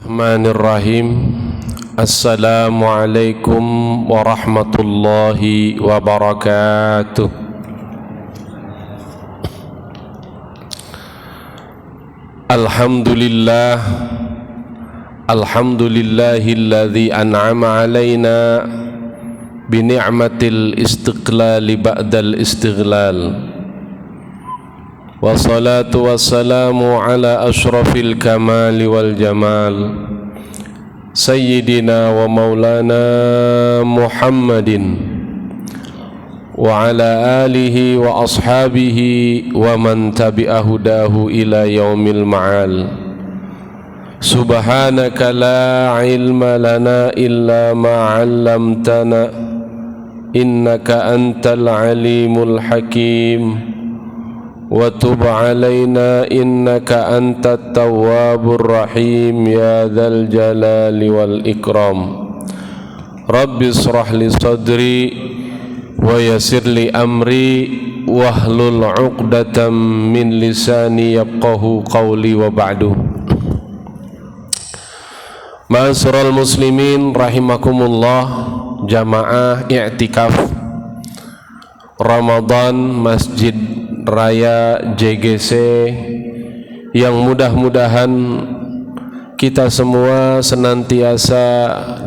Bismillahirrahmanirrahim. Assalamualaikum warahmatullahi wabarakatuh. Alhamdulillah, alhamdulillahilladzi an'ama alaina bi ni'matil istiqlali ba'dal istighlal. Wassalatu wassalamu ala ashrafil kamali wal jamal Sayyidina wa maulana Muhammadin wa ala alihi wa ashabihi wa man tabi'a hudahu ila yaumil ma'al. Subhanaka la ilma lana illa ma 'allamtana innaka antal alimul hakim. Wa tub alaina innaka antat tawwabur rahim ya dzal jalali wal ikram. Rabbi israh li sadri wa yassir li amri wahlul 'uqdatam min lisani yafqahu qawli wa ba'du. Ma'asyiral muslimin rahimakumullah, jamaah i'tikaf Ramadan Masjid Raya JGC yang mudah-mudahan kita semua senantiasa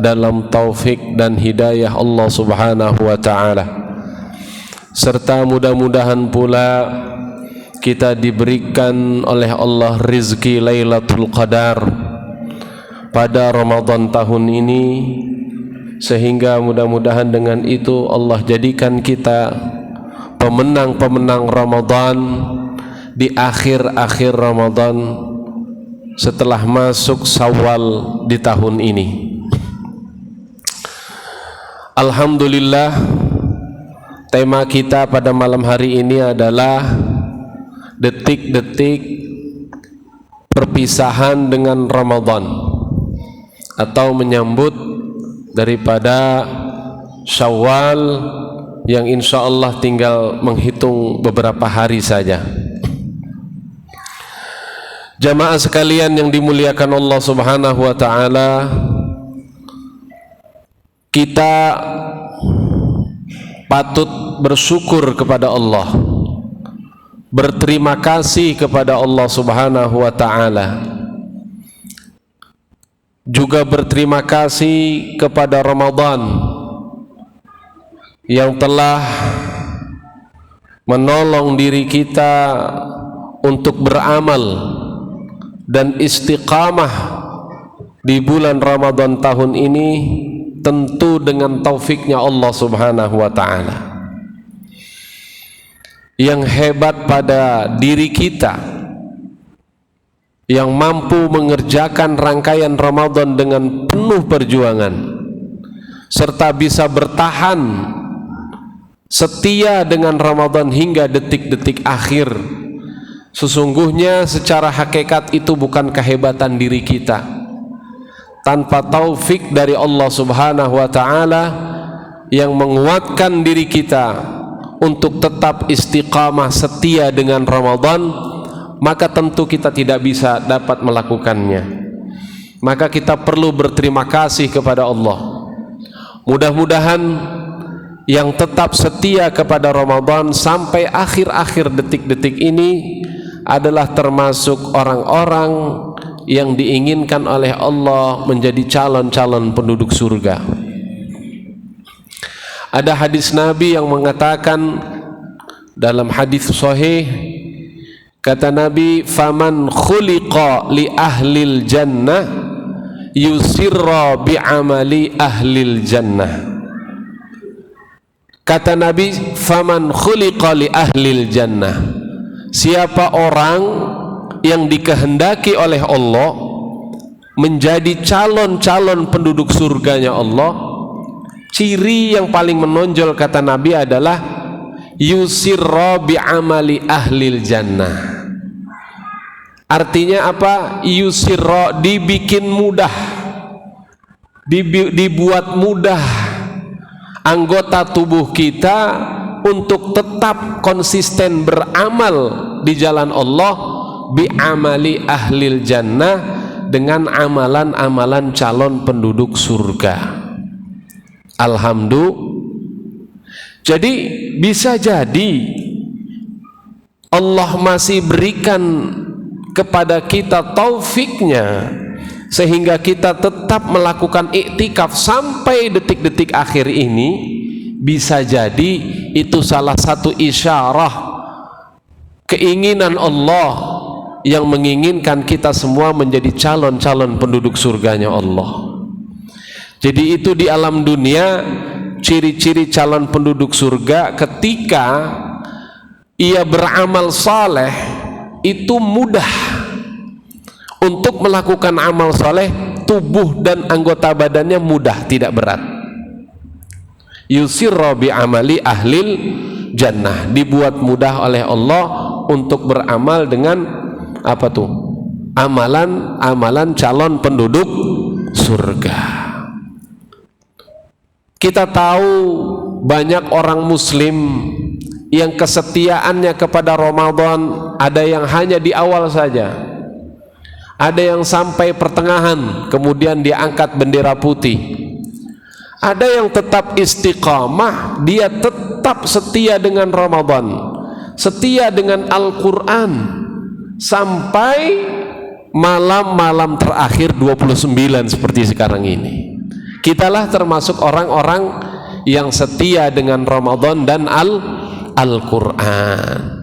dalam taufik dan hidayah Allah Subhanahu wa ta'ala, serta mudah-mudahan pula kita diberikan oleh Allah rizki Lailatul Qadar pada Ramadan tahun ini, sehingga mudah-mudahan dengan itu Allah jadikan kita pemenang-pemenang Ramadan di akhir-akhir Ramadan setelah masuk Syawal di tahun ini. Alhamdulillah, tema kita pada malam hari ini adalah detik-detik perpisahan dengan Ramadan, atau menyambut daripada Syawal yang insya Allah tinggal menghitung beberapa hari saja. Jamaah sekalian yang dimuliakan Allah Subhanahu wa ta'ala, kita patut bersyukur kepada Allah, berterima kasih kepada Allah Subhanahu wa ta'ala, juga berterima kasih kepada Ramadan yang telah menolong diri kita untuk beramal dan istiqamah di bulan Ramadan tahun ini, tentu dengan taufiknya Allah Subhanahu wa ta'ala. Yang hebat pada diri kita yang mampu mengerjakan rangkaian Ramadan dengan penuh perjuangan, serta bisa bertahan setia dengan Ramadan hingga detik-detik akhir. Sesungguhnya secara hakikat itu bukan kehebatan diri kita. Tanpa taufik dari Allah Subhanahu wa ta'ala yang menguatkan diri kita untuk tetap istiqamah setia dengan Ramadan, maka tentu kita tidak bisa dapat melakukannya. Maka kita perlu berterima kasih kepada Allah. Mudah-mudahan yang tetap setia kepada Ramadan sampai akhir-akhir detik-detik ini adalah termasuk orang-orang yang diinginkan oleh Allah menjadi calon-calon penduduk surga. Ada hadis Nabi yang mengatakan dalam hadis sahih, kata Nabi, faman khuliqa li ahlil jannah yusirra bi amali ahlil jannah. Kata Nabi, faman khuliqa li ahlil jannah, siapa orang yang dikehendaki oleh Allah menjadi calon-calon penduduk surganya Allah, ciri yang paling menonjol kata Nabi adalah yusirra bi amali ahlil jannah. Artinya apa? Yusirra, dibikin mudah, dibuat mudah anggota tubuh kita untuk tetap konsisten beramal di jalan Allah bi amali ahlil jannah, dengan amalan-amalan calon penduduk surga. Alhamdulillah. Jadi bisa jadi Allah masih berikan kepada kita taufiknya sehingga kita tetap melakukan iktikaf sampai detik-detik akhir ini. Bisa jadi itu salah satu isyarah keinginan Allah yang menginginkan kita semua menjadi calon-calon penduduk surganya Allah. Jadi itu di alam dunia ciri-ciri calon penduduk surga ketika ia beramal saleh itu mudah untuk melakukan amal saleh, tubuh dan anggota badannya mudah, tidak berat. Yusirra bi amali ahlil jannah, dibuat mudah oleh Allah untuk beramal dengan apa tuh? Amalan calon penduduk surga. Kita tahu banyak orang muslim yang kesetiaannya kepada Ramadan ada yang hanya di awal saja, ada yang sampai pertengahan kemudian dia angkat bendera putih, ada yang tetap istiqamah, dia tetap setia dengan Ramadan, setia dengan Al-Quran sampai malam-malam terakhir 29 seperti sekarang ini. Kitalah termasuk orang-orang yang setia dengan Ramadan dan Al-Quran.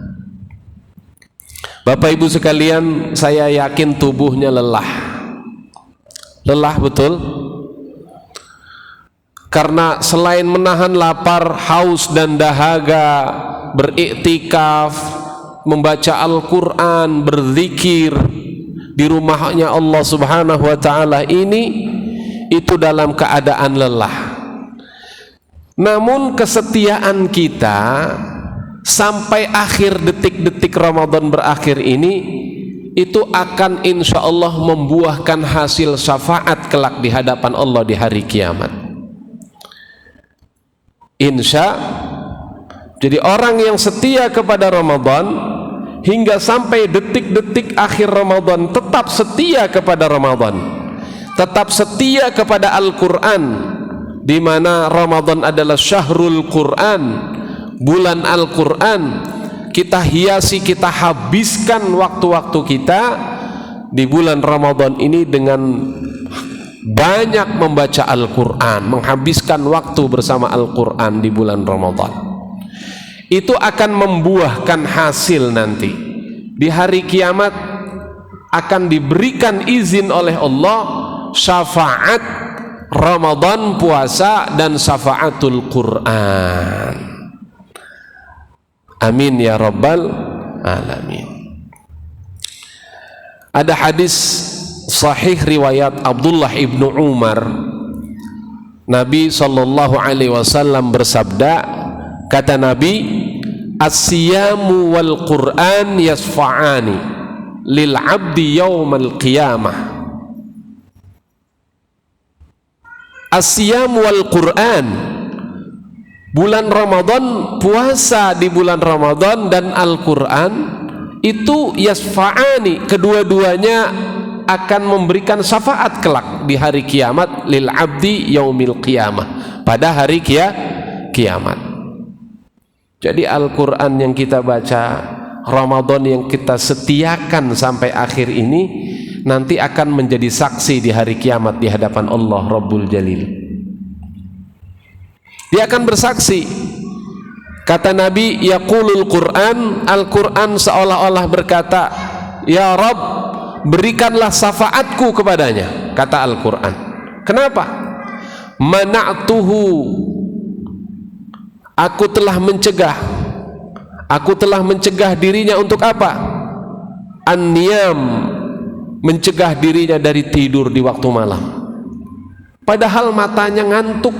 Bapak Ibu sekalian, saya yakin tubuhnya lelah betul, karena selain menahan lapar, haus dan dahaga, beriktikaf, membaca Al-Quran, berzikir di rumahnya Allah Subhanahu wa Ta'ala ini, itu dalam keadaan lelah. Namun kesetiaan kita sampai akhir detik-detik Ramadan berakhir ini, itu akan insya Allah membuahkan hasil syafaat kelak di hadapan Allah di hari kiamat. Jadi orang yang setia kepada Ramadan hingga sampai detik-detik akhir Ramadan tetap setia kepada Ramadan, tetap setia kepada Al-Quran, di mana Ramadan adalah syahrul Quran, bulan Al-Quran. Kita hiasi, kita habiskan waktu-waktu kita di bulan Ramadan ini dengan banyak membaca Al-Quran, menghabiskan waktu bersama Al-Quran di bulan Ramadan. Itu akan membuahkan hasil nanti di hari kiamat, akan diberikan izin oleh Allah syafaat Ramadan, puasa, dan syafaatul Quran. Amin ya rabbal alamin. Ada hadis sahih riwayat Abdullah ibnu Umar, Nabi sallallahu alaihi wasallam bersabda, kata Nabi, as-siyamu wal Quran yasfa'ani lil abdi yaumal qiyamah. As-siyam wal Quran, bulan Ramadan, puasa di bulan Ramadan dan Al-Quran itu yasfa'ani, kedua-duanya akan memberikan syafaat kelak di hari kiamat, lil abdi yaumil qiyamah, pada hari kiamat. Jadi Al-Quran yang kita baca, Ramadan yang kita setiakan sampai akhir ini, nanti akan menjadi saksi di hari kiamat di hadapan Allah Rabbul Jalil. Dia akan bersaksi. Kata Nabi, yaqulul Quran, Al-Quran seolah-olah berkata, ya Rabb, berikanlah syafaatku kepadanya. Kata Al-Quran. Kenapa? Mana'tuhu, aku telah mencegah dirinya untuk apa? An-niyam, mencegah dirinya dari tidur di waktu malam, padahal matanya ngantuk,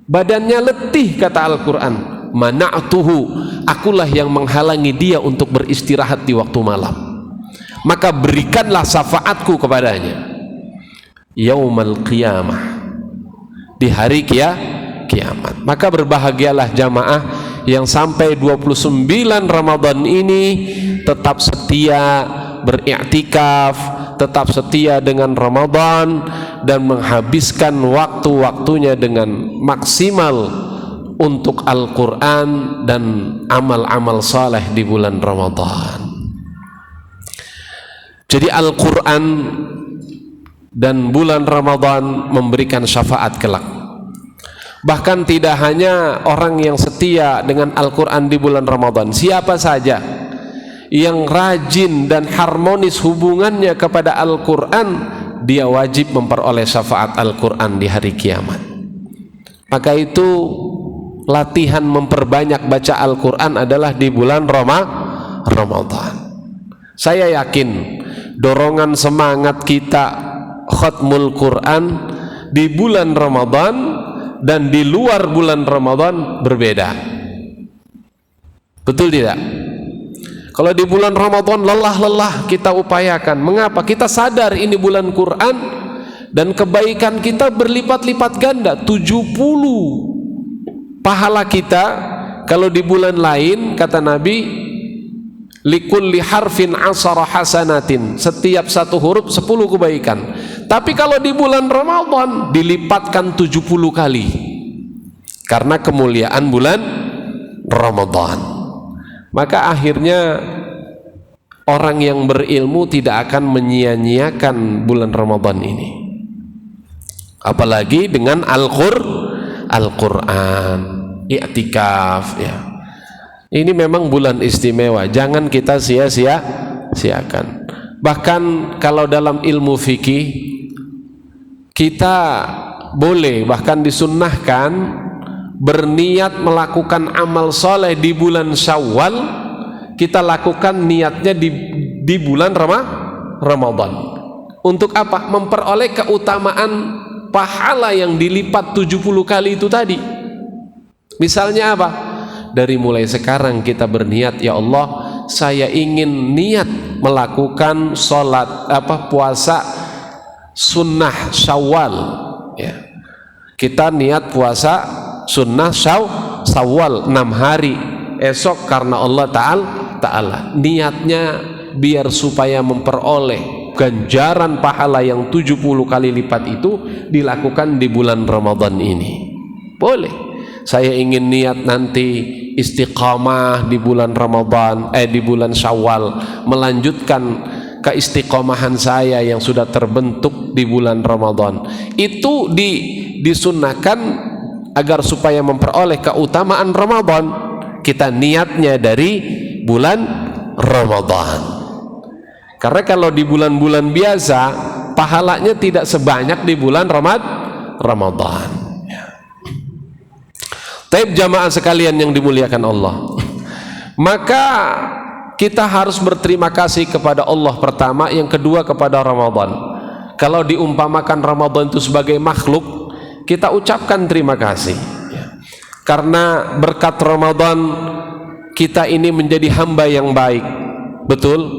badannya letih. Kata Al-Quran, mana'tuhu, akulah yang menghalangi dia untuk beristirahat di waktu malam, maka berikanlah syafaatku kepadanya yaumal qiyamah, di hari kiamat. Maka berbahagialah jamaah yang sampai 29 Ramadan ini tetap setia, beriktikaf, tetap setia dengan Ramadan dan menghabiskan waktu-waktunya dengan maksimal untuk Al-Quran dan amal-amal saleh di bulan Ramadan. Jadi Al-Quran dan bulan Ramadan memberikan syafaat kelak. Bahkan tidak hanya orang yang setia dengan Al-Quran di bulan Ramadan, siapa saja yang rajin dan harmonis hubungannya kepada Al-Quran, dia wajib memperoleh syafaat Al-Quran di hari kiamat. Maka itu latihan memperbanyak baca Al-Quran adalah di bulan Ramadan. Saya yakin dorongan semangat kita khatmul Quran di bulan Ramadan dan di luar bulan Ramadan berbeda. Betul tidak? Kalau di bulan Ramadan lelah-lelah kita upayakan. Mengapa? Kita sadar ini bulan Quran dan kebaikan kita berlipat-lipat ganda, 70 pahala kita. Kalau di bulan lain kata Nabi, likulli harfin 'ashara hasanatin, setiap satu huruf 10 kebaikan. Tapi kalau di bulan Ramadan dilipatkan 70 kali karena kemuliaan bulan Ramadan. Maka akhirnya orang yang berilmu tidak akan menyia-nyiakan bulan Ramadan ini, apalagi dengan Al-Quran, i'tikaf ya. Ini memang bulan istimewa, jangan kita sia-siakan. Bahkan kalau dalam ilmu fikih kita boleh, bahkan disunnahkan berniat melakukan amal soleh di bulan Syawal, kita lakukan niatnya di bulan Ramadan. Untuk apa? Memperoleh keutamaan pahala yang dilipat 70 kali itu tadi. Misalnya apa? Dari mulai sekarang kita berniat, ya Allah, saya ingin niat melakukan puasa sunnah Syawal ya. Kita niat puasa sunnah Syawal 6 hari esok karena Allah Ta'ala. Niatnya biar supaya memperoleh ganjaran pahala yang 70 kali lipat itu dilakukan di bulan Ramadan ini. Boleh. Saya ingin niat nanti istiqamah di bulan Ramadan, di bulan Syawal, melanjutkan keistiqomahan saya yang sudah terbentuk di bulan Ramadan. Itu disunnahkan agar supaya memperoleh keutamaan Ramadan, kita niatnya dari bulan Ramadan. Karena kalau di bulan-bulan biasa pahalanya tidak sebanyak di bulan Ramadan. Taib jamaah sekalian yang dimuliakan Allah, maka kita harus berterima kasih kepada Allah pertama, yang kedua kepada Ramadan. Kalau diumpamakan Ramadan itu sebagai makhluk, kita ucapkan terima kasih karena berkat Ramadan kita ini menjadi hamba yang baik. Betul,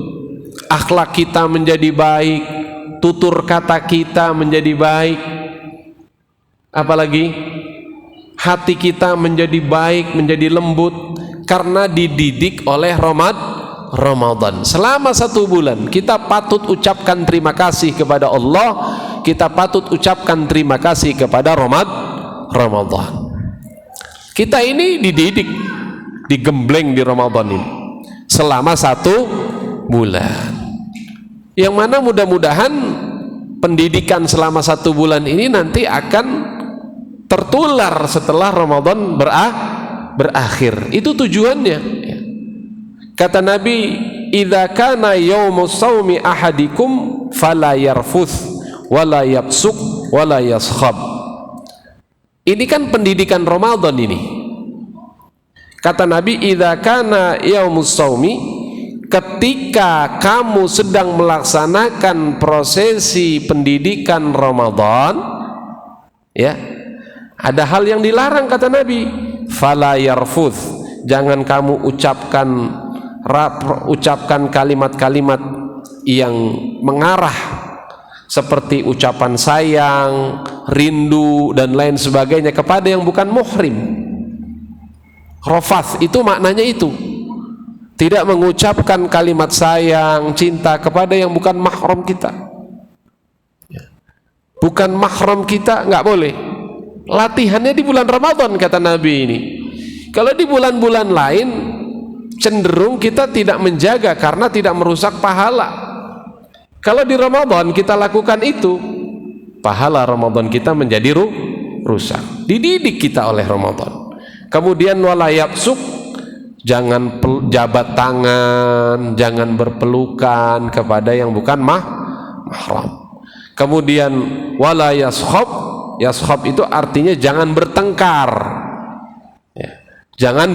akhlak kita menjadi baik, tutur kata kita menjadi baik, apalagi hati kita menjadi baik, menjadi lembut karena dididik oleh Ramadan. Selama 1 bulan kita patut ucapkan terima kasih kepada Allah, kita patut ucapkan terima kasih kepada Ramadan. Kita ini dididik, digembleng di Ramadan ini selama 1 bulan, yang mana mudah-mudahan pendidikan selama 1 bulan ini nanti akan tertular setelah Ramadan berakhir. Itu tujuannya. Kata Nabi, idza kana yaumus shaumi ahadikum fala yarfuth wala yafsuq wala yaskhab. Ini kan pendidikan Ramadan ini. Kata Nabi, idza kana yaumus shaumi, ketika kamu sedang melaksanakan prosesi pendidikan Ramadan, ya, ada hal yang dilarang kata Nabi, fala yarfuth, jangan kamu ucapkan kalimat-kalimat yang mengarah seperti ucapan sayang, rindu dan lain sebagainya kepada yang bukan muhrim. Rafath itu maknanya itu, tidak mengucapkan kalimat sayang, cinta kepada yang bukan mahram kita. bukan mahram kita, nggak boleh. Latihannya di bulan Ramadan kata Nabi ini. Kalau di bulan-bulan lain cenderung kita tidak menjaga karena tidak merusak pahala. Kalau di Ramadan kita lakukan itu, pahala Ramadan kita menjadi rusak. Dididik kita oleh Ramadan. Kemudian wala yabsuk, jangan jabat tangan, jangan berpelukan kepada yang bukan mahram. Kemudian wala yaskhab, yaskhab itu artinya jangan bertengkar. Ya. Jangan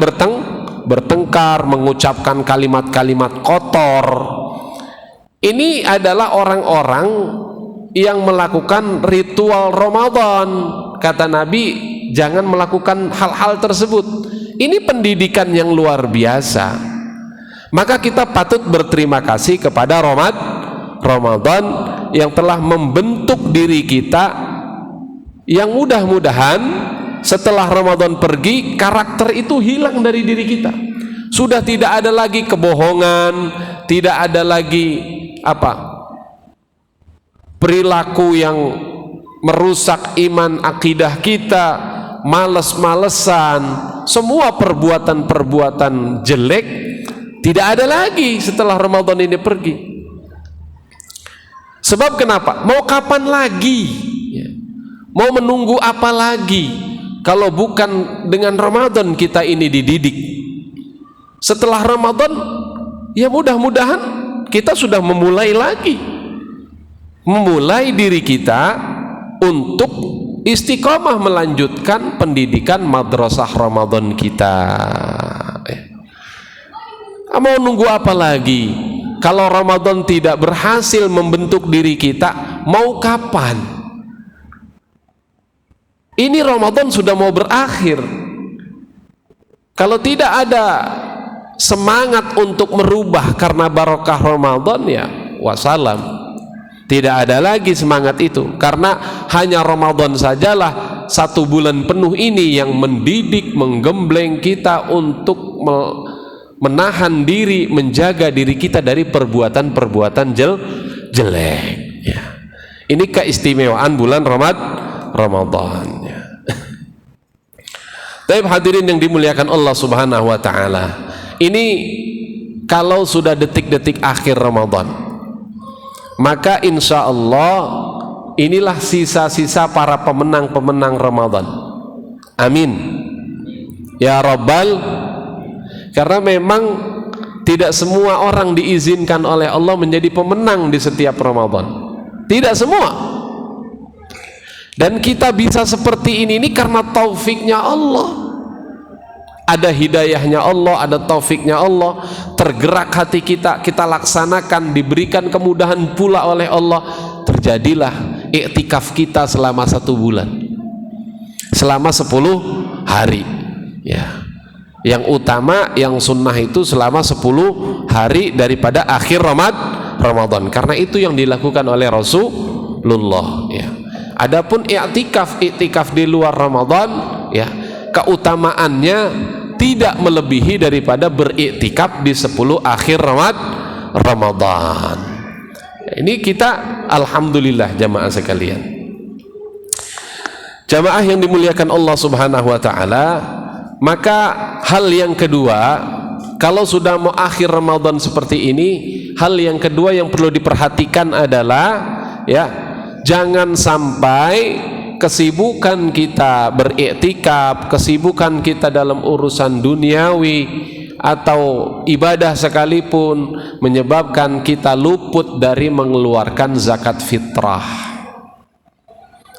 bertengkar, mengucapkan kalimat-kalimat kotor. Ini adalah orang-orang yang melakukan ritual Ramadan. Kata Nabi, jangan melakukan hal-hal tersebut. Ini pendidikan yang luar biasa. Maka kita patut berterima kasih kepada Ramadan yang telah membentuk diri kita, yang mudah-mudahan setelah Ramadan pergi karakter itu hilang dari diri kita. Sudah tidak ada lagi kebohongan, tidak ada lagi perilaku yang merusak iman akidah kita, males-malesan, semua perbuatan-perbuatan jelek tidak ada lagi setelah Ramadan ini pergi. Sebab kenapa? Mau kapan lagi? Mau menunggu apa lagi? Kalau bukan dengan Ramadan kita ini dididik. Setelah Ramadan, ya mudah-mudahan kita sudah memulai lagi, memulai diri kita untuk istiqomah melanjutkan pendidikan madrasah Ramadan kita. Mau nunggu apa lagi? Kalau Ramadan tidak berhasil membentuk diri kita, mau kapan? Ini Ramadan sudah mau berakhir. Kalau tidak ada semangat untuk merubah karena barokah Ramadan, ya wassalam, tidak ada lagi semangat itu. Karena hanya Ramadan sajalah 1 bulan penuh ini yang mendidik, menggembleng kita untuk menahan diri, menjaga diri kita dari perbuatan-perbuatan jelek ya. Ini keistimewaan bulan Ramadan ya. Tapi hadirin yang dimuliakan Allah Subhanahu wa taala, ini kalau sudah detik-detik akhir Ramadan, maka insya Allah inilah sisa-sisa para pemenang-pemenang Ramadan. Amin ya Rabbal. Karena memang tidak semua orang diizinkan oleh Allah menjadi pemenang di setiap Ramadan, tidak semua. Dan kita bisa seperti ini karena taufiknya Allah. Ada hidayahnya Allah, ada taufiknya Allah, tergerak hati kita, kita laksanakan, diberikan kemudahan pula oleh Allah, terjadilah iktikaf kita selama 1 bulan, selama 10 hari ya. Yang utama, yang sunnah itu selama 10 hari daripada akhir Ramadan, karena itu yang dilakukan oleh Rasulullah ya. Adapun iktikaf di luar Ramadan ya, keutamaannya tidak melebihi daripada beriktikaf di 10 akhir Ramadan. Ini kita alhamdulillah jamaah sekalian, jamaah yang dimuliakan Allah Subhanahu wa taala. Maka hal yang kedua, kalau sudah mau akhir Ramadan seperti ini, hal yang kedua yang perlu diperhatikan adalah ya, jangan sampai kesibukan kita beriktikaf, kesibukan kita dalam urusan duniawi atau ibadah sekalipun menyebabkan kita luput dari mengeluarkan zakat fitrah.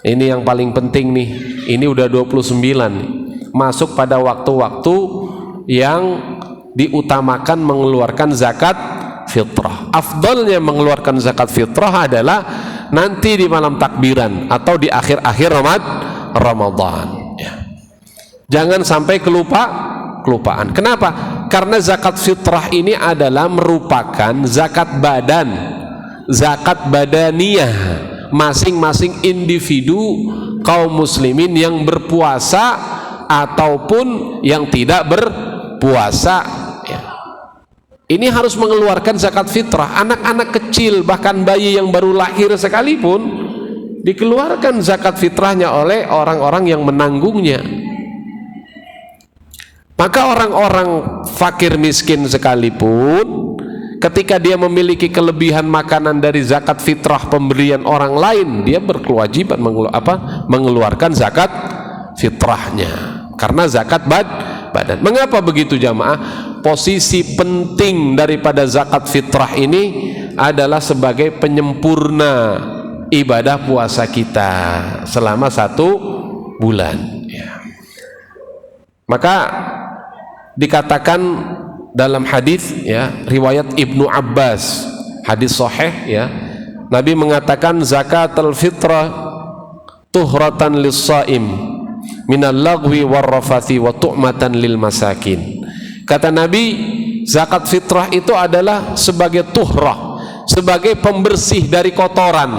Ini yang paling penting nih. Ini udah 29 nih, masuk pada waktu-waktu yang diutamakan mengeluarkan zakat fitrah. Afdalnya mengeluarkan zakat fitrah adalah nanti di malam takbiran atau di akhir-akhir Ramadan ya. Jangan sampai kelupaan. Kenapa? Karena zakat fitrah ini adalah merupakan zakat badan, zakat badaniyah masing-masing individu kaum muslimin yang berpuasa ataupun yang tidak berpuasa ya. Ini harus mengeluarkan zakat fitrah. Anak-anak kecil, bahkan bayi yang baru lahir sekalipun, dikeluarkan zakat fitrahnya oleh orang-orang yang menanggungnya. Maka orang-orang fakir miskin sekalipun, ketika dia memiliki kelebihan makanan dari zakat fitrah pemberian orang lain, dia berkewajiban mengeluarkan zakat fitrahnya, karena zakat badan. Mengapa begitu jamaah? Posisi penting daripada zakat fitrah ini adalah sebagai penyempurna ibadah puasa kita selama 1 bulan ya. Maka dikatakan dalam hadis ya, riwayat Ibnu Abbas, hadis sahih ya, Nabi mengatakan zakatul fitrah tuhratan lis-shaim minal lagwi warrafathi wa tu'matan lil masakin. Kata Nabi, zakat fitrah itu adalah sebagai tuhrah, sebagai pembersih dari kotoran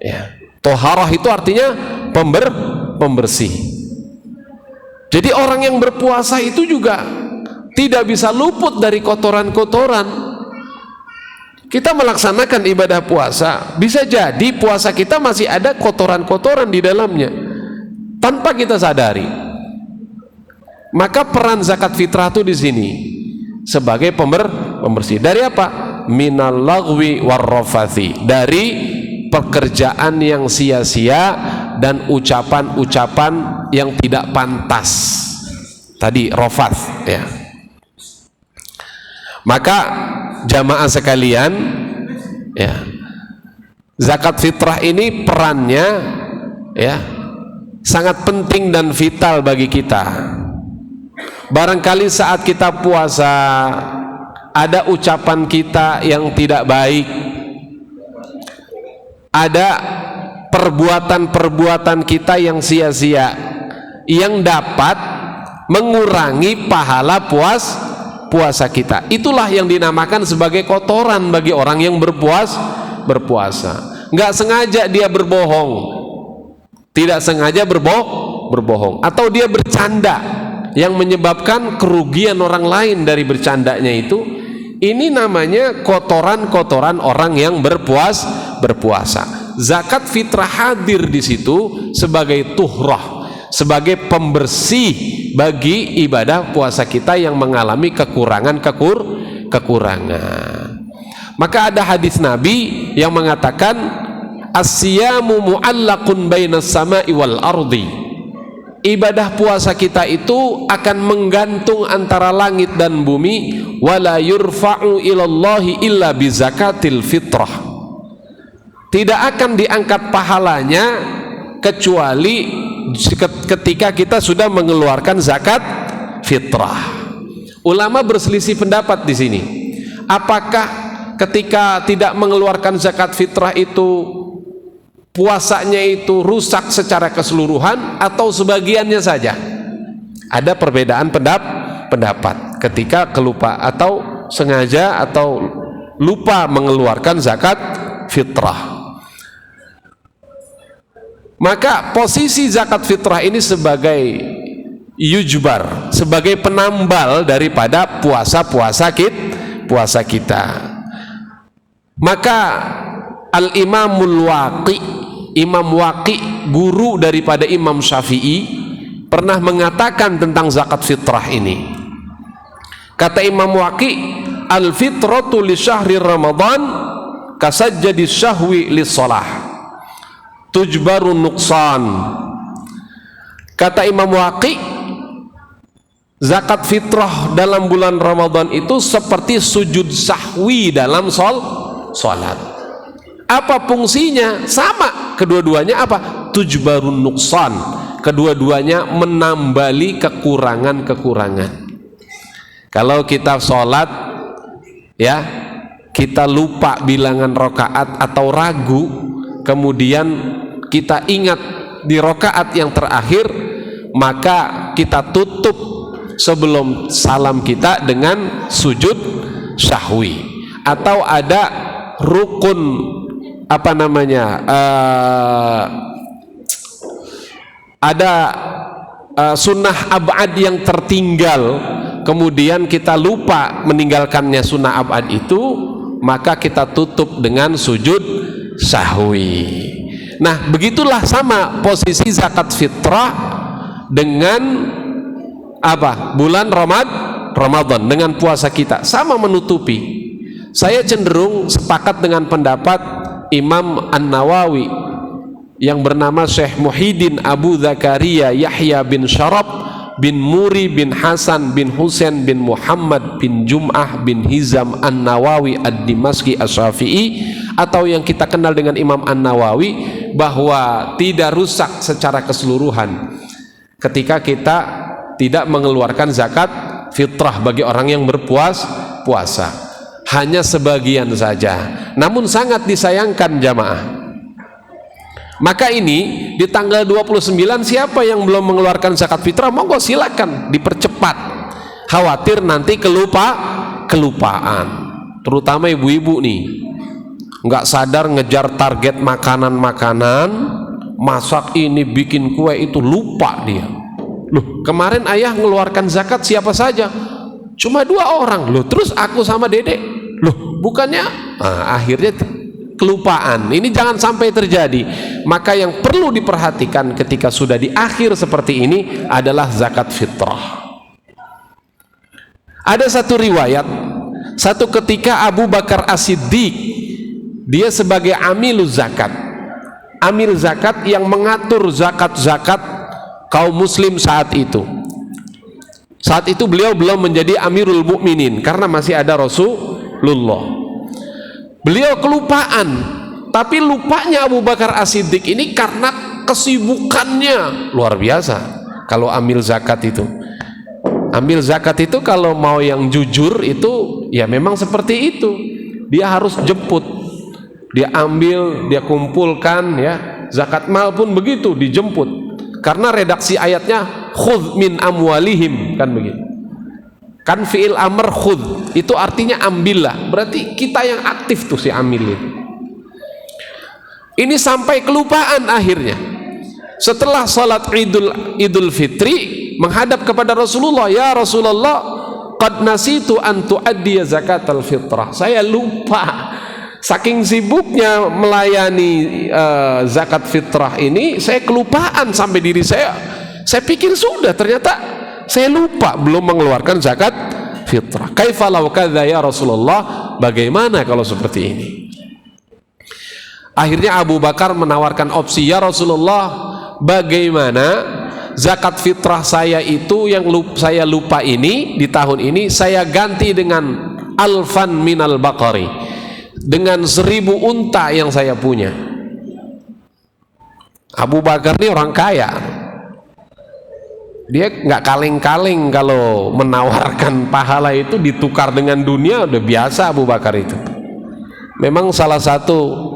ya. Toharah itu artinya pembersih. Jadi orang yang berpuasa itu juga tidak bisa luput dari kotoran-kotoran. Kita melaksanakan ibadah puasa, bisa jadi puasa kita masih ada kotoran-kotoran di dalamnya tanpa kita sadari. Maka peran zakat fitrah itu di sini sebagai pembersih. Dari apa? Minal lagwi warrafathi, dari pekerjaan yang sia-sia dan ucapan-ucapan yang tidak pantas. Tadi rafath ya. Maka jamaah sekalian ya, zakat fitrah ini perannya ya sangat penting dan vital bagi kita. Barangkali saat kita puasa ada ucapan kita yang tidak baik, ada perbuatan-perbuatan kita yang sia-sia yang dapat mengurangi pahala puasa kita. Itulah yang dinamakan sebagai kotoran bagi orang yang berpuasa. Nggak sengaja dia berbohong, tidak sengaja berbohong, atau dia bercanda yang menyebabkan kerugian orang lain dari bercandanya itu. Ini namanya kotoran-kotoran orang yang berpuasa. Zakat fitrah hadir di situ sebagai tuhrah, sebagai pembersih bagi ibadah puasa kita yang mengalami kekurangan. Maka ada hadis Nabi yang mengatakan as-siyamu mu'allaqun bainas sama'i wal ardi. Ibadah puasa kita itu akan menggantung antara langit dan bumi. Wala yurfa'u ilallahi illa bizakatil fitrah. Tidak akan diangkat pahalanya kecuali ketika kita sudah mengeluarkan zakat fitrah. Ulama berselisih pendapat di sini. Apakah ketika tidak mengeluarkan zakat fitrah itu puasanya itu rusak secara keseluruhan atau sebagiannya saja? Ada perbedaan pendapat ketika kelupa atau sengaja atau lupa mengeluarkan zakat fitrah. Maka posisi zakat fitrah ini sebagai yujbar, sebagai penambal daripada puasa kita. Maka Al-Imamul Waqi, Imam Waqi, guru daripada Imam Syafi'i, pernah mengatakan tentang zakat fitrah ini. Kata Imam Waqi, al-fitratu li syahri Ramadan kasajjadi syahwi li shalah tujbaru nuqsan. Kata Imam Waqi, zakat fitrah dalam bulan Ramadan itu seperti sujud sahwi dalam salat. Apa fungsinya? Sama, kedua-duanya apa? Tujbarun nuqsan, kedua-duanya menambali kekurangan-kekurangan. Kalau kita sholat ya, kita lupa bilangan rokaat atau ragu, kemudian kita ingat di rokaat yang terakhir, maka kita tutup sebelum salam kita dengan sujud syahwi. Atau ada rukun ada sunnah ab'ad yang tertinggal, kemudian kita lupa meninggalkannya sunnah ab'ad itu, maka kita tutup dengan sujud sahwi. Nah, begitulah sama posisi zakat fitrah dengan apa? Bulan Ramadan dengan puasa kita sama menutupi. Saya cenderung sepakat dengan pendapat Imam An-Nawawi yang bernama Syekh Muhyiddin Abu Zakaria Yahya bin Syarab bin Muri bin Hasan bin Husain bin Muhammad bin Jum'ah bin Hizam An-Nawawi Ad-Dimashqi Asy-Syafi'i, atau yang kita kenal dengan Imam An-Nawawi, bahwa tidak rusak secara keseluruhan ketika kita tidak mengeluarkan zakat fitrah bagi orang yang berpuasa, hanya sebagian saja. Namun sangat disayangkan jamaah, maka ini di tanggal 29 siapa yang belum mengeluarkan zakat fitrah, monggo silakan dipercepat, khawatir nanti kelupaan, terutama ibu-ibu nih nggak sadar ngejar target makanan-makanan, masak ini bikin kue itu, lupa dia. Loh, kemarin ayah ngeluarkan zakat siapa saja? Cuma 2 orang. Loh, terus aku sama dedek. Loh, bukannya? Nah, akhirnya kelupaan. Ini jangan sampai terjadi. Maka yang perlu diperhatikan ketika sudah di akhir seperti ini adalah zakat fitrah. Ada satu riwayat, satu ketika Abu Bakar As-Siddiq, dia sebagai amil zakat yang mengatur zakat-zakat kaum muslim saat itu. Saat itu beliau belum menjadi Amirul Mukminin karena masih ada Rasulullah. Beliau kelupaan, tapi lupanya Abu Bakar As-Siddiq ini karena kesibukannya luar biasa. Kalau amil zakat itu kalau mau yang jujur itu ya memang seperti itu, dia harus jemput, dia ambil, dia kumpulkan, ya. Zakat mal pun begitu, dijemput. Karena redaksi ayatnya khudz min amwalihim, kan begitu. Kan fi'il amr khudz, itu artinya ambillah. Berarti kita yang aktif tuh si amilin. Ini sampai kelupaan akhirnya. Setelah salat Idul Fitri menghadap kepada Rasulullah, "Ya Rasulullah, qad nasitu an tuaddiya zakatal fitrah." Saya lupa. Saking sibuknya melayani zakat fitrah ini, saya kelupaan sampai diri saya pikir sudah, ternyata saya lupa belum mengeluarkan zakat fitrah. Kaifa law kadza ya Rasulullah, bagaimana kalau seperti ini? Akhirnya Abu Bakar menawarkan opsi, "Ya Rasulullah, bagaimana zakat fitrah saya itu yang saya lupa ini di tahun ini saya ganti dengan alfan minal baqari, dengan 1000 unta yang saya punya." Abu Bakar ini orang kaya, dia nggak kaleng-kaleng kalau menawarkan pahala itu ditukar dengan dunia, udah biasa Abu Bakar itu. Memang salah satu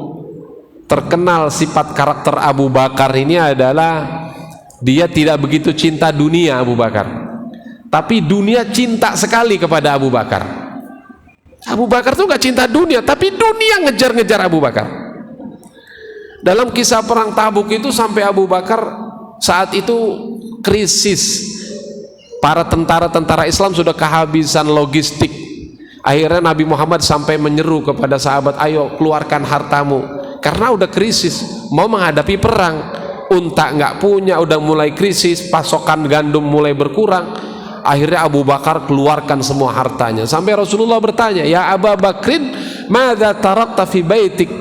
terkenal sifat karakter Abu Bakar ini adalah dia tidak begitu cinta dunia Abu Bakar, tapi dunia cinta sekali kepada Abu Bakar. Abu Bakar tuh nggak cinta dunia, tapi dunia ngejar-ngejar Abu Bakar. Dalam kisah perang Tabuk itu sampai Abu Bakar saat itu krisis, para tentara-tentara Islam sudah kehabisan logistik. Akhirnya Nabi Muhammad sampai menyeru kepada sahabat, "Ayo keluarkan hartamu," karena udah krisis, mau menghadapi perang. Unta nggak punya, udah mulai krisis, pasokan gandum mulai berkurang. Akhirnya Abu Bakar keluarkan semua hartanya, sampai Rasulullah bertanya, "Ya Abu Bakrin, madza tarakta fi baitik?"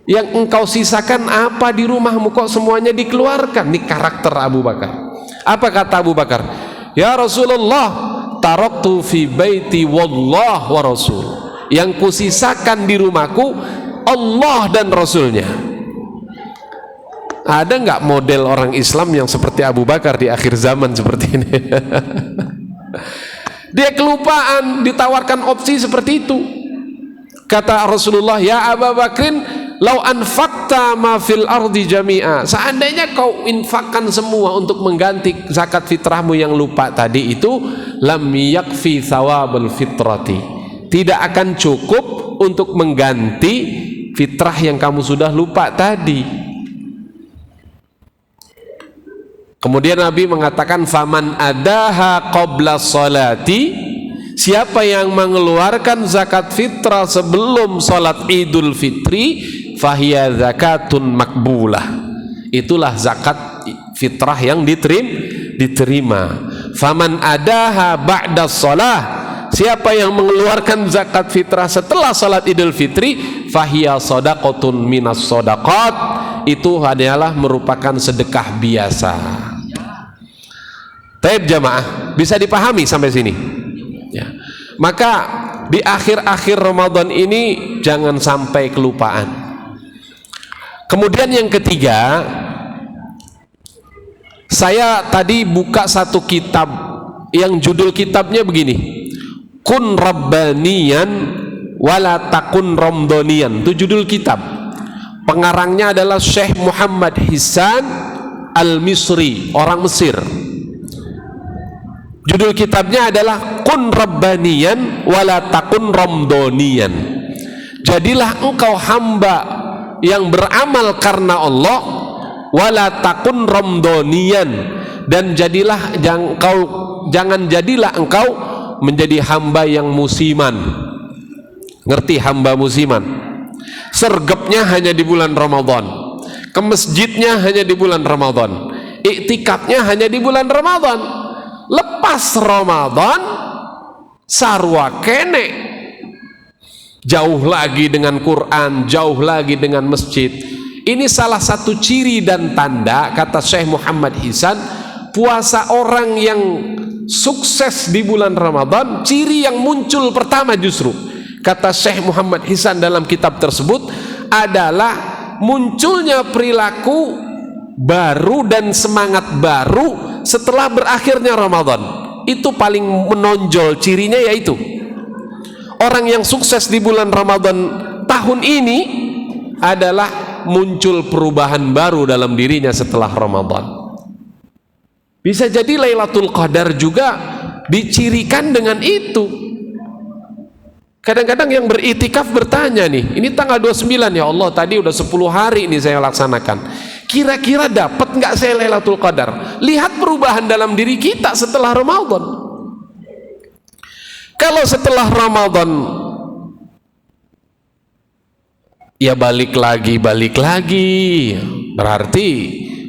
Yang engkau sisakan apa di rumahmu, kok semuanya dikeluarkan? Ini karakter Abu Bakar. Apa kata Abu Bakar? "Ya Rasulullah, taraktu fi baiti wallah wa rasul." Yang kusisakan di rumahku Allah dan Rasulnya. Ada nggak model orang Islam yang seperti Abu Bakar di akhir zaman seperti ini? Dia kelupaan, ditawarkan opsi seperti itu. Kata Rasulullah, "Ya Abu Bakrin, lau anfaqta ma fil ardi jami'a." Seandainya kau infakkan semua untuk mengganti zakat fitrahmu yang lupa tadi itu, lam yakfi thawabul fitrati. Tidak akan cukup untuk mengganti fitrah yang kamu sudah lupa tadi. Kemudian Nabi mengatakan, "Faman adaha qabla sholati," siapa yang mengeluarkan zakat fitrah sebelum sholat Idul Fitri, fahiya zakatun makbulah. Itulah zakat fitrah yang diterima. Faman adaha ba'da shalah, siapa yang mengeluarkan zakat fitrah setelah salat Idul Fitri, fahiya shadaqatun minas shadaqat, itu adalah merupakan sedekah biasa. Taib jamaah, bisa dipahami sampai sini ya. Maka di akhir-akhir Ramadan ini jangan sampai kelupaan. Kemudian yang ketiga, saya tadi buka satu kitab yang judul kitabnya begini, Kun Rabbaniyan wala takun Ramdaniyan. Itu judul kitab. Pengarangnya adalah Syekh Muhammad Hisan Al-Misri, orang Mesir. Judul kitabnya adalah Kun Rabbaniyan wala takun Ramdaniyan. Jadilah engkau hamba yang beramal karena Allah, wala takun ramdaniyan, dan jangan jadilah engkau menjadi hamba yang musiman. Ngerti hamba musiman? Sergapnya hanya di bulan Ramadan, ke masjidnya hanya di bulan Ramadan, iktikafnya hanya di bulan Ramadan. Lepas Ramadan sarwa kene, jauh lagi dengan Quran, jauh lagi dengan masjid. Ini salah satu ciri dan tanda, kata Syekh Muhammad Hisan, puasa orang yang sukses di bulan Ramadan. Ciri yang muncul pertama justru, kata Syekh Muhammad Hisan dalam kitab tersebut, adalah munculnya perilaku baru dan semangat baru setelah berakhirnya Ramadan. Itu paling menonjol cirinya, yaitu orang yang sukses di bulan Ramadan tahun ini adalah muncul perubahan baru dalam dirinya setelah Ramadan. Bisa jadi Lailatul Qadar juga dicirikan dengan itu. Kadang-kadang yang beritikaf bertanya nih, ini tanggal 29 ya Allah, tadi udah 10 hari ini saya laksanakan, kira-kira dapat nggak saya Lailatul Qadar? Lihat perubahan dalam diri kita setelah Ramadan. Kalau setelah Ramadan ya balik lagi, berarti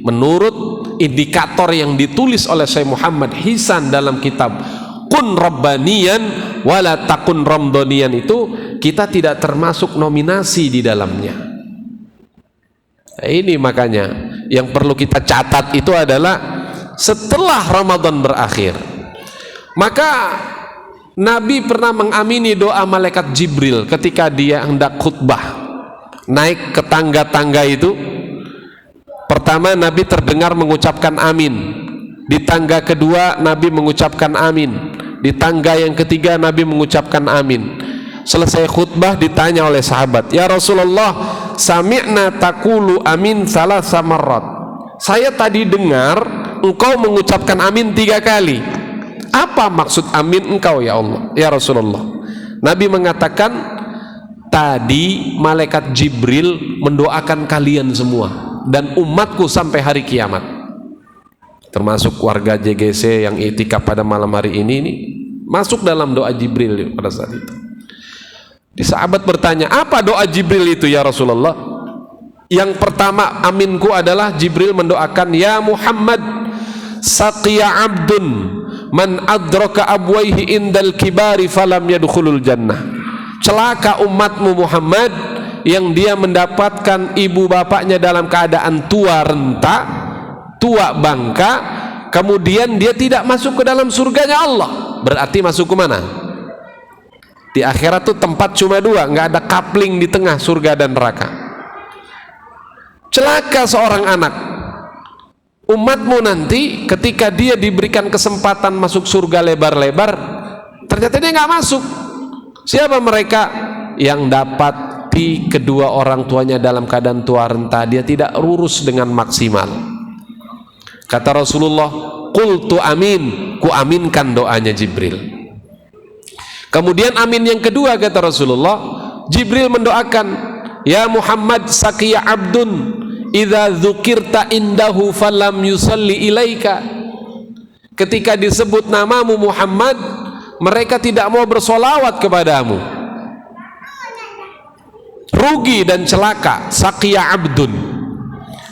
menurut indikator yang ditulis oleh Syekh Muhammad Hisan dalam kitab Kun Rabbaniyan wala takun Ramdaniyan itu, kita tidak termasuk nominasi di dalamnya. Nah, ini makanya yang perlu kita catat itu adalah setelah Ramadan berakhir, maka Nabi pernah mengamini doa malaikat Jibril ketika dia hendak khutbah. Naik ke tangga-tangga itu, pertama Nabi terdengar mengucapkan amin, di tangga kedua Nabi mengucapkan amin, di tangga yang ketiga Nabi mengucapkan amin. Selesai khutbah ditanya oleh sahabat, ya Rasulullah, sami'na taqulu amin salasa marrat. Saya tadi dengar engkau mengucapkan amin 3 kali. Apa maksud amin engkau ya Allah, ya Rasulullah? Nabi mengatakan, tadi malaikat Jibril mendoakan kalian semua dan umatku sampai hari kiamat, termasuk warga JGC yang i'tikaf pada malam hari ini masuk dalam doa Jibril pada saat itu. Di sahabat bertanya, apa doa Jibril itu ya Rasulullah? Yang pertama aminku adalah Jibril mendoakan, ya Muhammad, saqiya abdun man adraka abwaihi indal kibari falam yadkhulul jannah. Celaka umatmu Muhammad yang dia mendapatkan ibu bapaknya dalam keadaan tua renta, tua bangka, kemudian dia tidak masuk ke dalam surganya Allah. Berarti masuk ke mana? Di akhirat tuh tempat cuma 2, nggak ada coupling di tengah surga dan neraka. Celaka seorang anak. Umatmu nanti ketika dia diberikan kesempatan masuk surga lebar-lebar, ternyata dia nggak masuk. Siapa mereka? Yang dapati kedua orang tuanya dalam keadaan tua renta, dia tidak lurus dengan maksimal. Kata Rasulullah, qultu amin, ku aminkan doanya Jibril. Kemudian amin yang kedua, kata Rasulullah, Jibril mendoakan, ya Muhammad, saqiya abdun idza dzukirta indahu falam yusalli ilaika. Ketika disebut namamu Muhammad, mereka tidak mau bersolawat kepadamu. rugi dan celaka. Saqiya abdun.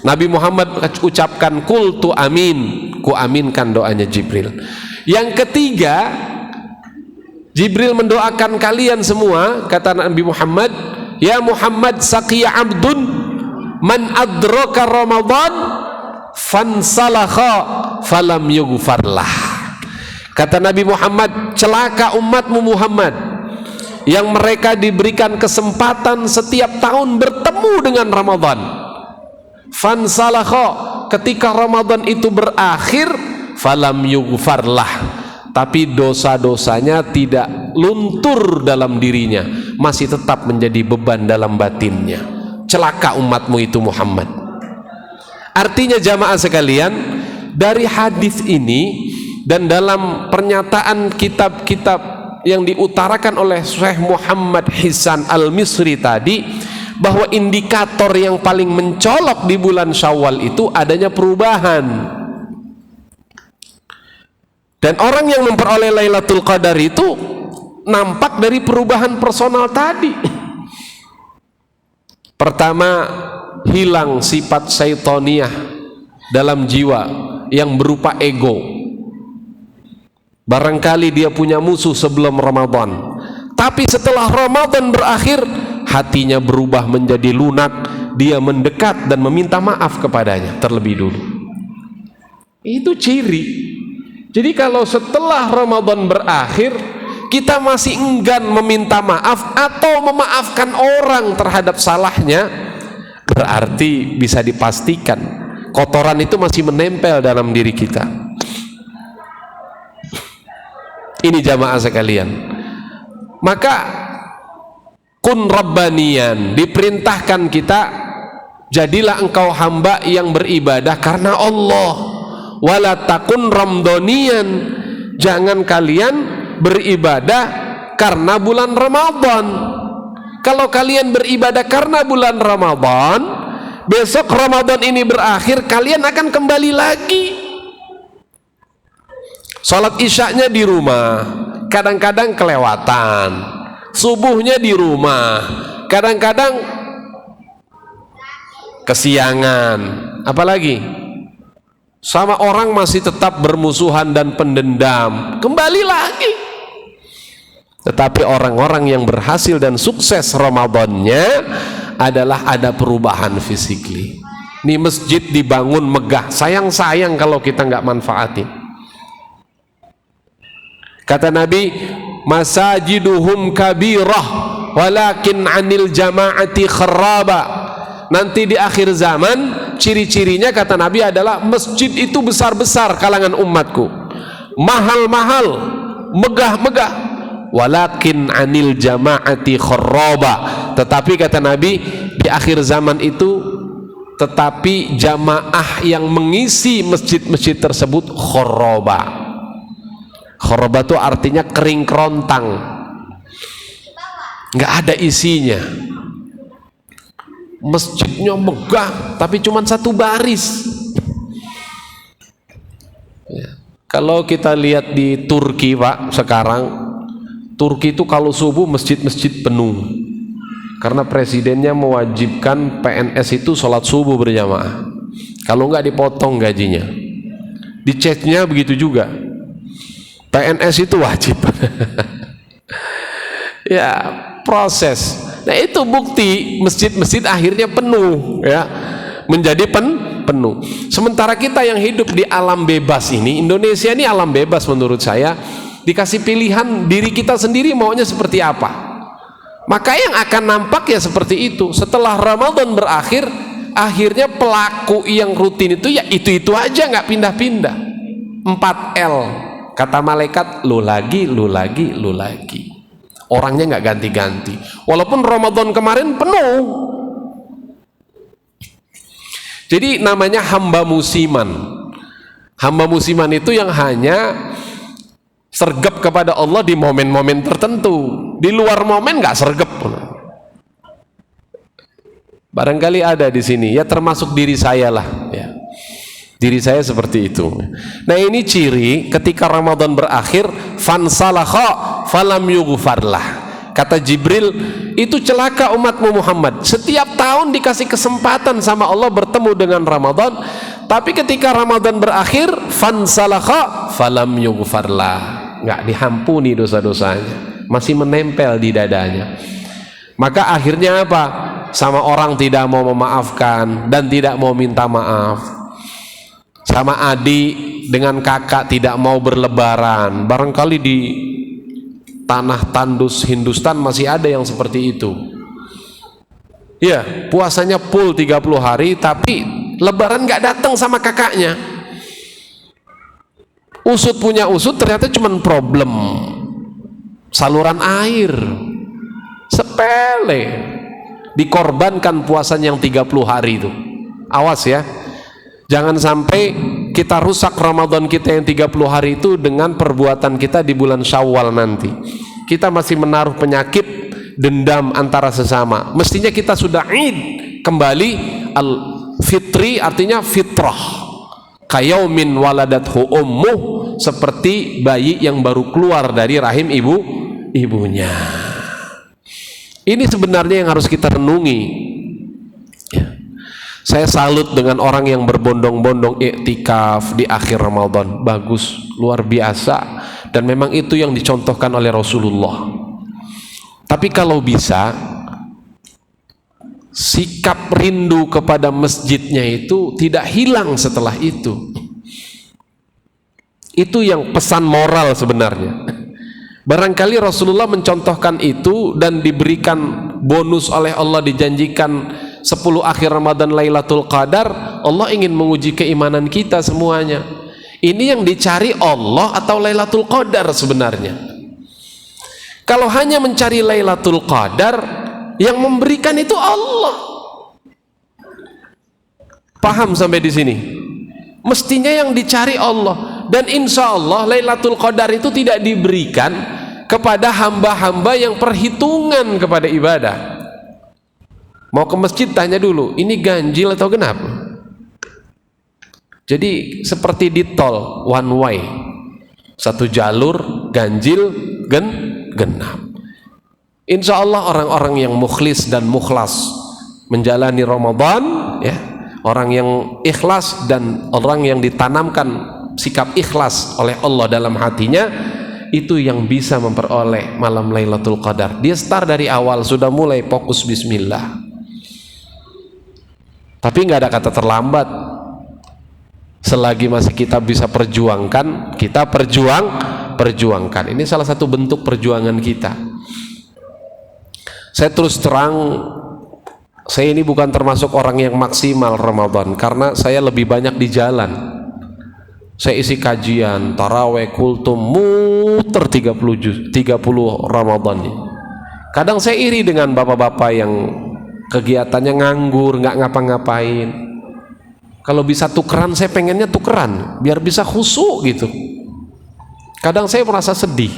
Nabi Muhammad ucapkan qultu amin, ku aminkan doanya Jibril. Yang ketiga, Jibril mendoakan kalian semua, kata Nabi Muhammad, ya Muhammad, saqiya abdun man adraka Ramadan fansalakha falam yughfarlah. Kata Nabi Muhammad, celaka umatmu Muhammad yang mereka diberikan kesempatan setiap tahun bertemu dengan Ramadan. Fansalakha, ketika Ramadan itu berakhir, falam yughfarlah, tapi dosa-dosanya tidak luntur dalam dirinya, masih tetap menjadi beban dalam batinnya. Celaka umatmu itu Muhammad. Artinya jamaah sekalian, dari hadis ini dan dalam pernyataan kitab-kitab yang diutarakan oleh Syekh Muhammad Hisan Al-Misri tadi, bahwa indikator yang paling mencolok di bulan Syawal itu adanya perubahan. Dan orang yang memperoleh Lailatul Qadar itu nampak dari perubahan personal tadi. Pertama, hilang sifat syaitoniyah dalam jiwa yang berupa ego. Barangkali dia punya musuh sebelum Ramadan, tapi setelah Ramadan berakhir, hatinya berubah menjadi lunak. Dia mendekat dan meminta maaf kepadanya terlebih dulu. Itu ciri. Jadi kalau setelah Ramadan berakhir kita masih enggan meminta maaf atau memaafkan orang terhadap salahnya, berarti bisa dipastikan kotoran itu masih menempel dalam diri kita. Ini jamaah sekalian. Maka kun rabbaniyan, diperintahkan kita, jadilah engkau hamba yang beribadah karena Allah. Wala takun ramdonian, jangan kalian beribadah karena bulan Ramadan. Kalau kalian beribadah karena bulan Ramadan, besok Ramadan ini berakhir, kalian akan kembali lagi. Salat isyaknya di rumah, kadang-kadang kelewatan. Subuhnya di rumah, kadang-kadang kesiangan. Apalagi sama orang masih tetap bermusuhan dan pendendam, kembali lagi. Tetapi orang-orang yang berhasil dan sukses Ramadannya adalah ada perubahan fisikly. Ini masjid dibangun megah, sayang-sayang kalau kita nggak manfaatin. Kata Nabi, masajiduhum kabirah walakin anil jama'ati kharraba. Nanti di akhir zaman ciri-cirinya, kata Nabi, adalah masjid itu besar-besar kalangan umatku, mahal-mahal, megah-megah, walakin anil jama'ati kharraba. Tetapi kata Nabi, di akhir zaman itu tetapi jamaah yang mengisi masjid-masjid tersebut kharraba. Kharraba itu artinya kering kerontang, nggak ada isinya. Masjidnya megah tapi cuma satu baris ya. Kalau kita lihat di Turki Pak, sekarang Turki itu kalau subuh masjid-masjid penuh, karena presidennya mewajibkan PNS itu sholat subuh berjamaah, kalau nggak dipotong gajinya. Di Chechnya begitu juga, PNS itu wajib. Ya, proses. Nah, itu bukti masjid-masjid akhirnya penuh ya, menjadi penuh. Sementara kita yang hidup di alam bebas ini, Indonesia ini alam bebas menurut saya, dikasih pilihan diri kita sendiri maunya seperti apa. Maka yang akan nampak ya seperti itu. Setelah Ramadan berakhir, akhirnya pelaku yang rutin itu ya itu aja, nggak pindah-pindah. 4L. Kata malaikat, lu lagi, lu lagi, lu lagi. Orangnya nggak ganti-ganti. Walaupun Ramadan kemarin penuh. Jadi namanya hamba musiman. Hamba musiman itu yang hanya sergap kepada Allah di momen-momen tertentu. Di luar momen nggak sergap. Barangkali ada di sini. Ya termasuk diri saya lah. Ya. Diri saya seperti itu. Nah, ini ciri ketika Ramadan berakhir, fansalakha falam yughfarlah. Kata Jibril, itu celaka umatmu Muhammad, setiap tahun dikasih kesempatan sama Allah bertemu dengan Ramadan, tapi ketika Ramadan berakhir fansalakha falam yughfarlah, nggak dihampuni dosa-dosanya, masih menempel di dadanya. Maka akhirnya apa? Sama orang tidak mau memaafkan dan tidak mau minta maaf, sama adik dengan kakak tidak mau berlebaran. Barangkali di tanah tandus Hindustan masih ada yang seperti itu. Ya, puasanya full 30 hari tapi lebaran nggak datang sama kakaknya. Usut punya usut, ternyata cuma problem saluran air. Sepele. Dikorbankan puasanya yang 30 hari itu. Awas ya. Jangan sampai kita rusak Ramadan kita yang 30 hari itu dengan perbuatan kita di bulan Syawal nanti. Kita masih menaruh penyakit dendam antara sesama. Mestinya kita sudah Id kembali al-fitri, artinya fitrah. Kayaumin waladathu ummuh, seperti bayi yang baru keluar dari rahim ibunya. Ini sebenarnya yang harus kita renungi. Saya salut dengan orang yang berbondong-bondong iktikaf di akhir Ramadan. Bagus, luar biasa, dan memang itu yang dicontohkan oleh Rasulullah. Tapi kalau bisa, sikap rindu kepada masjidnya itu tidak hilang setelah itu. Itu yang pesan moral sebenarnya. Barangkali Rasulullah mencontohkan itu dan diberikan bonus oleh Allah, dijanjikan 10 akhir Ramadan Lailatul Qadar. Allah ingin menguji keimanan kita semuanya. Ini yang dicari Allah atau Lailatul Qadar sebenarnya. Kalau hanya mencari Lailatul Qadar, yang memberikan itu Allah. Paham sampai di sini? Mestinya yang dicari Allah, dan insya Allah Lailatul Qadar itu tidak diberikan kepada hamba-hamba yang perhitungan kepada ibadah. Mau ke masjid tanya dulu, ini ganjil atau genap? Jadi seperti di tol, one way, satu jalur, ganjil, genap. Insya Allah orang-orang yang mukhlis dan mukhlas menjalani Ramadan, ya, orang yang ikhlas dan orang yang ditanamkan sikap ikhlas oleh Allah dalam hatinya, itu yang bisa memperoleh malam Lailatul Qadar. Dia start dari awal, sudah mulai fokus bismillah. Tapi nggak ada kata terlambat. Selagi masih kita bisa perjuangkan, kita perjuangkan. Ini salah satu bentuk perjuangan kita. Saya terus terang, saya ini bukan termasuk orang yang maksimal Ramadan, karena saya lebih banyak di jalan. Saya isi kajian, taraweh, kultum, muter 30 Ramadan. Kadang saya iri dengan bapak-bapak yang kegiatannya nganggur, nggak ngapa-ngapain. Kalau bisa tukeran, saya pengennya tukeran biar bisa khusyuk gitu. Kadang saya merasa sedih.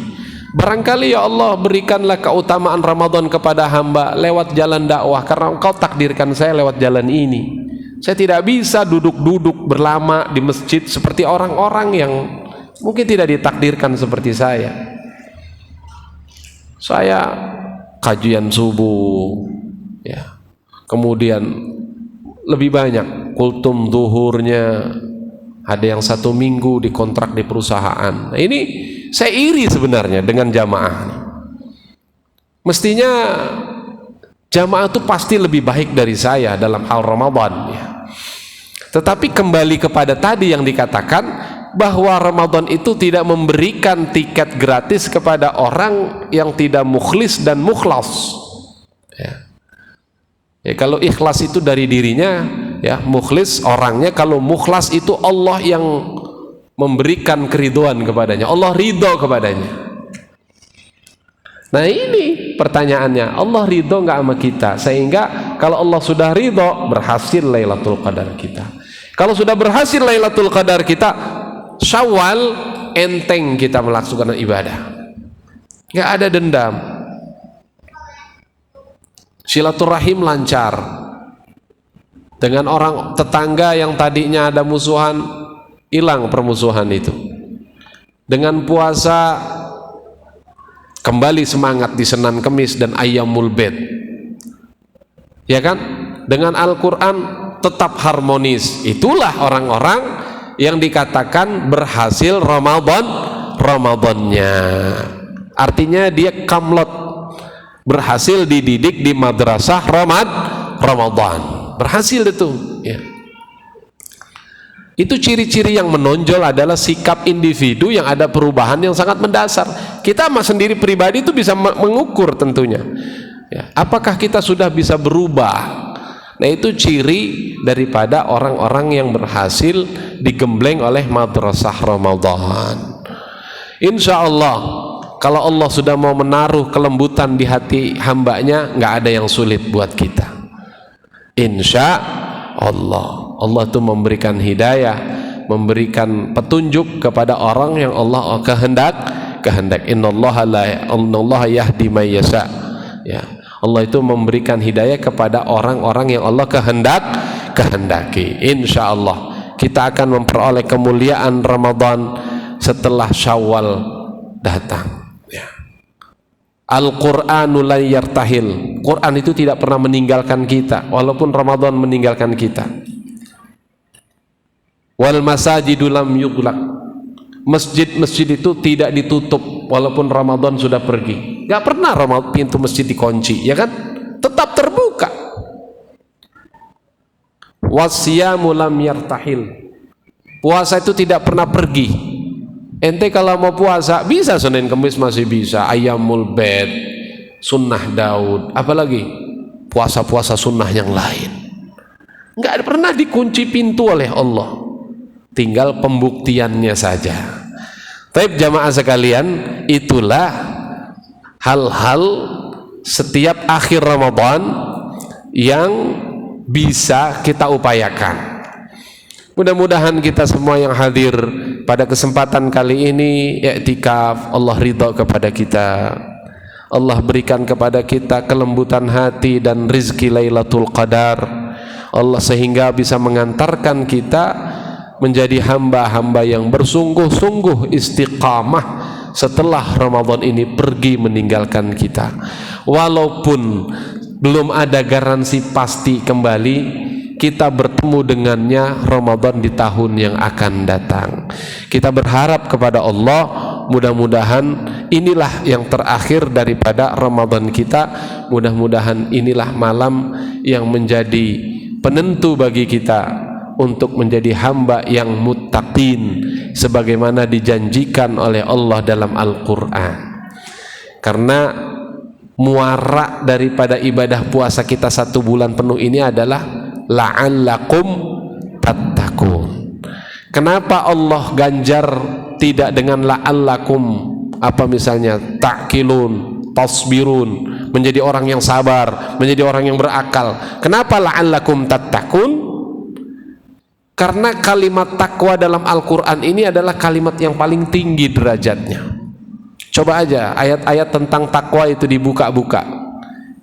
Barangkali ya Allah berikanlah keutamaan Ramadan kepada hamba lewat jalan dakwah, karena Engkau takdirkan saya lewat jalan ini. Saya tidak bisa duduk-duduk berlama di masjid seperti orang-orang yang mungkin tidak ditakdirkan seperti saya. Saya kajian subuh, ya, kemudian lebih banyak kultum zuhurnya, ada yang 1 minggu dikontrak di perusahaan. Nah, ini saya iri sebenarnya dengan jamaah. Mestinya jamaah itu pasti lebih baik dari saya dalam hal Ramadan, ya. Tetapi kembali kepada tadi yang dikatakan bahwa Ramadan itu tidak memberikan tiket gratis kepada orang yang tidak mukhlis dan mukhlas, ya. Ya, kalau ikhlas itu dari dirinya, ya, mukhlis orangnya. Kalau mukhlas itu Allah yang memberikan keriduan kepadanya, Allah ridho kepadanya. Nah, ini pertanyaannya, Allah ridho nggak sama kita? Sehingga kalau Allah sudah ridho, berhasil Lailatul Qadar kita. Kalau sudah berhasil Lailatul Qadar kita, Syawal enteng kita melaksanakan ibadah, nggak ada dendam. Silaturahim lancar dengan orang tetangga yang tadinya ada musuhan, hilang permusuhan itu. Dengan puasa kembali semangat di Senin Kemis dan Ayyamul Bid, ya kan? Dengan Al-Quran tetap harmonis. Itulah orang-orang yang dikatakan berhasil Ramadannya. Artinya dia kamlot, berhasil dididik di madrasah Ramadan, berhasil itu ya. Itu ciri-ciri yang menonjol adalah sikap individu yang ada perubahan yang sangat mendasar. Kita sendiri pribadi itu bisa mengukur tentunya ya, apakah kita sudah bisa berubah. Nah, itu ciri daripada orang-orang yang berhasil digembleng oleh madrasah Ramadan. Insya Allah, kalau Allah sudah mau menaruh kelembutan di hati hambanya, nggak ada yang sulit buat kita. Insya Allah, Allah itu memberikan hidayah, memberikan petunjuk kepada orang yang Allah kehendak. Innallaha yahdi may yasha. Ya, Allah itu memberikan hidayah kepada orang-orang yang Allah kehendaki. Insya Allah kita akan memperoleh kemuliaan Ramadan setelah Syawal datang. Ya. Al-Qur'anu la yartahil. Quran itu tidak pernah meninggalkan kita walaupun Ramadan meninggalkan kita. Wal masajidu lam yughlaq. Masjid-masjid itu tidak ditutup walaupun Ramadan sudah pergi. Gak pernah pintu masjid dikunci, ya kan? Tetap terbuka. Wasyamu lam yartahil. Puasa itu tidak pernah pergi. Ente kalau mau puasa bisa Senin Kemis masih bisa, Ayyamul Bid, Sunnah Daud, apalagi puasa-puasa sunnah yang lain. Nggak pernah dikunci pintu oleh Allah, tinggal pembuktiannya saja. Tapi jamaah sekalian, itulah hal-hal setiap akhir Ramadan yang bisa kita upayakan. Mudah-mudahan kita semua yang hadir pada kesempatan kali ini i'tikaf, Allah ridha kepada kita, Allah berikan kepada kita kelembutan hati dan rizki Lailatul Qadar, Allah sehingga bisa mengantarkan kita menjadi hamba-hamba yang bersungguh-sungguh istiqamah setelah Ramadan ini pergi meninggalkan kita. Walaupun belum ada garansi pasti kembali, kita bertemu dengannya Ramadan di tahun yang akan datang. Kita berharap kepada Allah, mudah-mudahan inilah yang terakhir daripada Ramadan kita. Mudah-mudahan inilah malam yang menjadi penentu bagi kita untuk menjadi hamba yang muttaqin sebagaimana dijanjikan oleh Allah dalam Al-Quran. Karena muara daripada ibadah puasa kita 1 bulan penuh ini adalah la'allakum tattaqun. Kenapa Allah ganjar tidak dengan la'allakum, apa misalnya ta'qilun, tasbirun, menjadi orang yang sabar, menjadi orang yang berakal. Kenapa la'allakum tattaqun? Karena kalimat takwa dalam Al-Quran ini adalah kalimat yang paling tinggi derajatnya. Coba aja ayat-ayat tentang takwa itu dibuka-buka.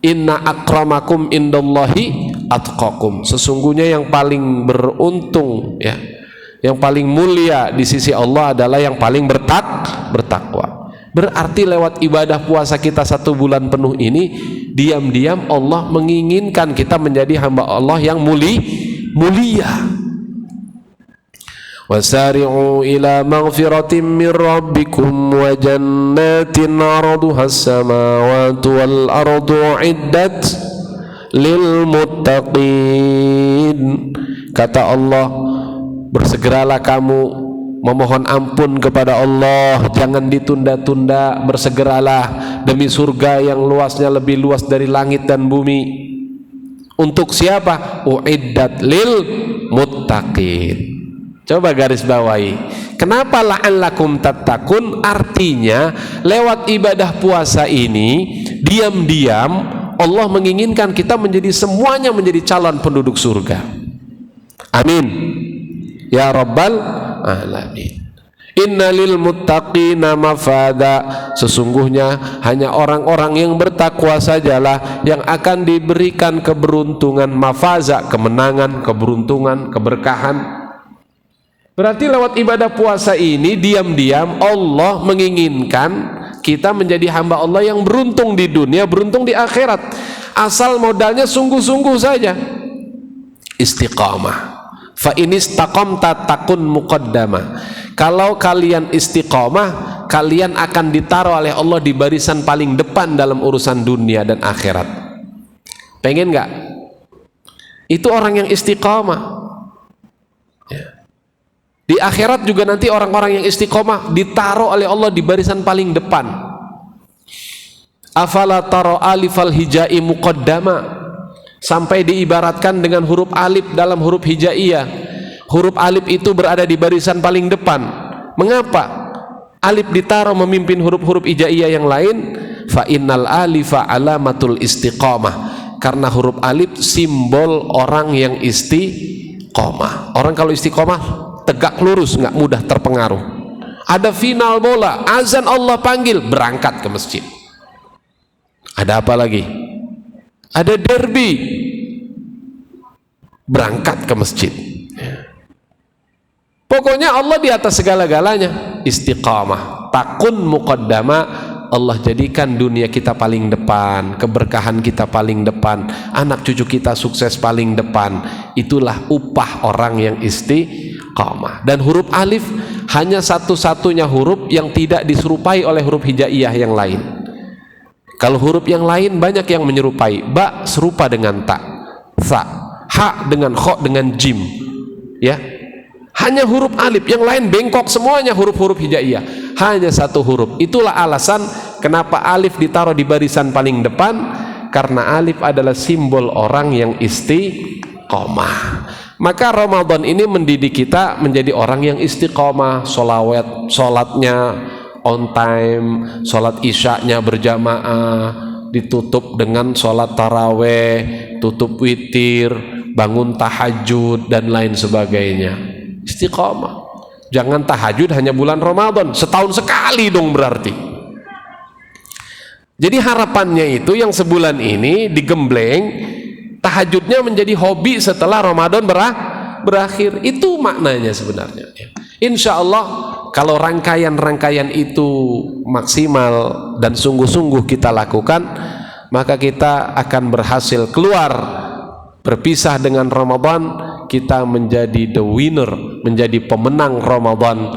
Inna akramakum indallahi atqakum. Sesungguhnya yang paling beruntung ya, yang paling mulia di sisi Allah adalah yang paling bertakwa. Berarti lewat ibadah puasa kita 1 bulan penuh ini, diam-diam Allah menginginkan kita menjadi hamba Allah yang mulia. Wasari'u ila maghfiratin min rabbikum wa jannatin 'arduha as-samawati wal ardu 'iddat lil muttaqin. Kata Allah, bersegeralah kamu memohon ampun kepada Allah, jangan ditunda-tunda, bersegeralah demi surga yang luasnya lebih luas dari langit dan bumi. Untuk siapa? Uiddat lil muttaqin. Coba garis bawahi, kenapa la'allakum tattaqun? Artinya lewat ibadah puasa ini diam-diam Allah menginginkan kita menjadi semuanya menjadi calon penduduk surga. Amin ya rabbal alamin. Innalil muttaqina mafada. Sesungguhnya hanya orang-orang yang bertakwa sajalah yang akan diberikan keberuntungan, mafaza, kemenangan, keberuntungan, keberkahan. Berarti lewat ibadah puasa ini diam-diam Allah menginginkan kita menjadi hamba Allah yang beruntung di dunia, beruntung di akhirat. Asal modalnya sungguh-sungguh saja. Istiqamah. Fa in istaqamta takun muqaddama. Kalau kalian istiqamah, kalian akan ditaruh oleh Allah di barisan paling depan dalam urusan dunia dan akhirat. Pengen nggak? Itu orang yang istiqamah. Ya. Di akhirat juga nanti orang-orang yang istiqomah ditaruh oleh Allah di barisan paling depan. Afala taro alifal hijai muqaddama, sampai diibaratkan dengan huruf alif dalam huruf hijaiyah. Huruf alif itu berada di barisan paling depan. Mengapa? Alif ditaruh memimpin huruf-huruf hijaiyah yang lain. Fa innal alifa alamatul istiqamah, karena huruf alif simbol orang yang istiqomah. Orang kalau istiqomah tegak lurus, nggak mudah terpengaruh. Ada final bola, azan Allah panggil, berangkat ke masjid. Ada apa lagi? Ada derby, berangkat ke masjid. Pokoknya Allah di atas segala-galanya. Istiqamah, takun muqaddama. Allah jadikan dunia kita paling depan, keberkahan kita paling depan, anak cucu kita sukses paling depan. Itulah upah orang yang istiqamah. Dan huruf alif hanya satu-satunya huruf yang tidak diserupai oleh huruf hijaiyah yang lain. Kalau huruf yang lain banyak yang menyerupai. Ba serupa dengan ta, sa, ha dengan kho dengan jim, ya. Hanya huruf alif, yang lain bengkok semuanya huruf-huruf hijaiyah. Hanya satu huruf. Itulah alasan kenapa alif ditaruh di barisan paling depan, karena alif adalah simbol orang yang istiqomah. Maka Ramadan ini mendidik kita menjadi orang yang istiqomah. Sholatnya on time, sholat isyaknya berjamaah, ditutup dengan sholat taraweh, tutup witir, bangun tahajud dan lain sebagainya. Istiqomah. Jangan tahajud hanya bulan Ramadan, setahun sekali dong berarti. Jadi harapannya itu yang sebulan ini digembleng, tahajudnya menjadi hobi setelah Ramadan berakhir. Itu maknanya sebenarnya. Insya Allah kalau rangkaian-rangkaian itu maksimal dan sungguh-sungguh kita lakukan, maka kita akan berhasil keluar, berpisah dengan Ramadan. Kita menjadi the winner, menjadi pemenang Ramadan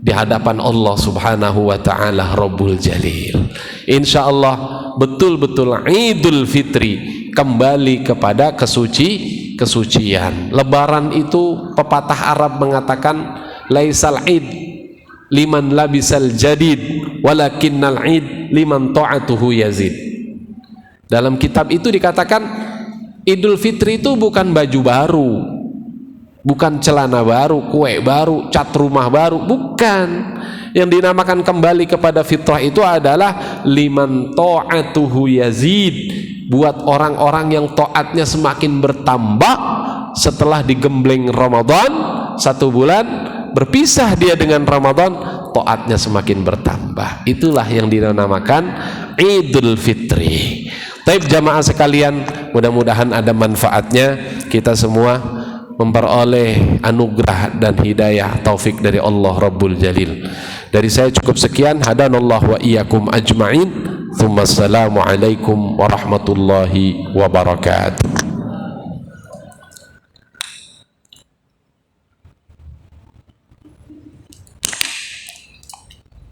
di hadapan Allah Subhanahu wa ta'ala Rabbul Jalil. Insya Allah betul-betul Idul Fitri kembali kepada kesucian. Lebaran itu pepatah Arab mengatakan laisal id liman labisal jadid walakinnal id liman ta'atuhu yazid. Dalam kitab itu dikatakan Idul Fitri itu bukan baju baru, bukan celana baru, kue baru, cat rumah baru, bukan. Yang dinamakan kembali kepada fitrah itu adalah liman ta'atuhu yazid, buat orang-orang yang taatnya semakin bertambah setelah digembleng Ramadan 1 bulan, berpisah dia dengan Ramadan, taatnya semakin bertambah. Itulah yang dinamakan Idul Fitri. Taib jamaah sekalian, mudah-mudahan ada manfaatnya. Kita semua memperoleh anugerah dan hidayah taufik dari Allah Rabbul Jalil. Dari saya cukup sekian. Hadanallahu wa iyyakum ajma'in. Tsumma assalamu alaikum warahmatullahi wabarakatuh.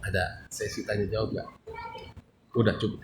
Ada sesi tanya jawab nggak? Udah cukup.